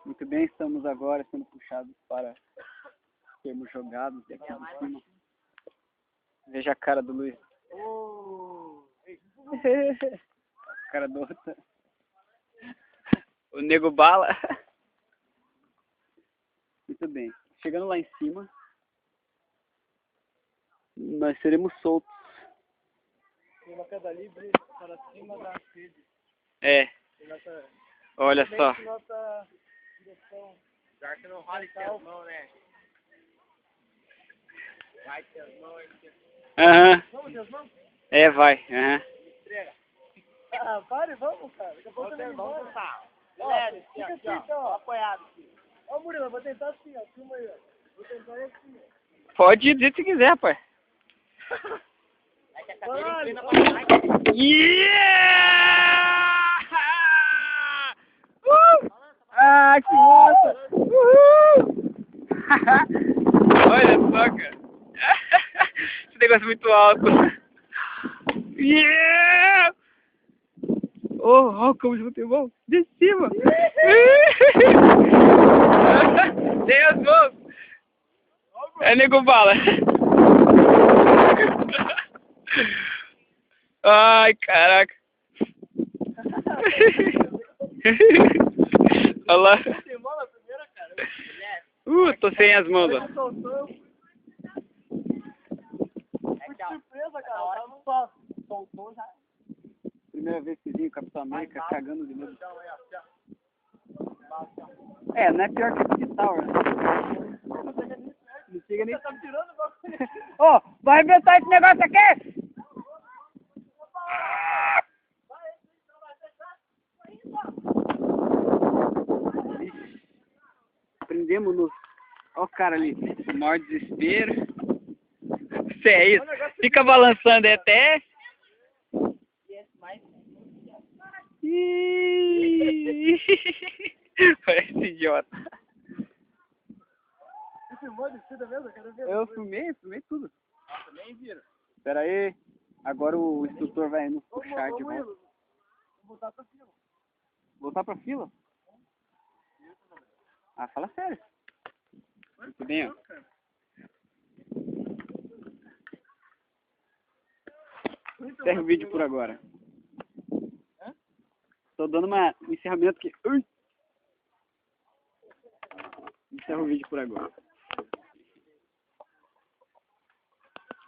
Muito bem, estamos agora sendo puxados para sermos jogados daqui de cima. Veja a cara do Luiz. A cara do outro. O nego bala. Muito bem. Chegando lá em cima, nós seremos soltos. Tem uma queda livre para cima da rede. É. Olha só. Nossa direção. Já que não vale ter as mãos, né? Vai ter as mãos. Aham. Vamos ter as mãos? É, vai. Aham. Ah, pare, vamos, cara. Daqui a pouco vamos tentar. Galera, fica aqui, ó. Apoiado aqui. Ó, Murilo, eu vou tentar assim, ó. Filma aí, ó. Vou tentar assim, ó. Pode ir do jeito que você quiser, rapaz. Yeah! Ah, que massa! Uhul! Olha só, cara. Esse negócio é muito alto. Yeah! Oh, como de futebol. De cima. Tem as mãos. É nego bala. Ai, caraca. Olha lá. Tô sem as mãos, ó. Que surpresa, cara. Ela não só soltou já. Primeira vez que vi o Capitão América cagando de medo. É, não é pior que o Tower, né? Não chega nem... Tá me tirando o bagulho. Ó, vai arrebentar esse negócio aqui! Prendemos-nos. Ó o cara ali, o maior desespero. Isso é isso. Fica balançando até. Parece idiota. Você filmou de cima mesmo? Quero ver. Eu filmei tudo. Nossa, nem viram. Espera aí. Agora o instrutor vai nos puxar de volta. Vou voltar pra fila. Voltar pra fila? Ah, fala sério. Muito bem, ó. Encerra o vídeo por agora. Tô dando um encerramento aqui. Encerra o vídeo por agora.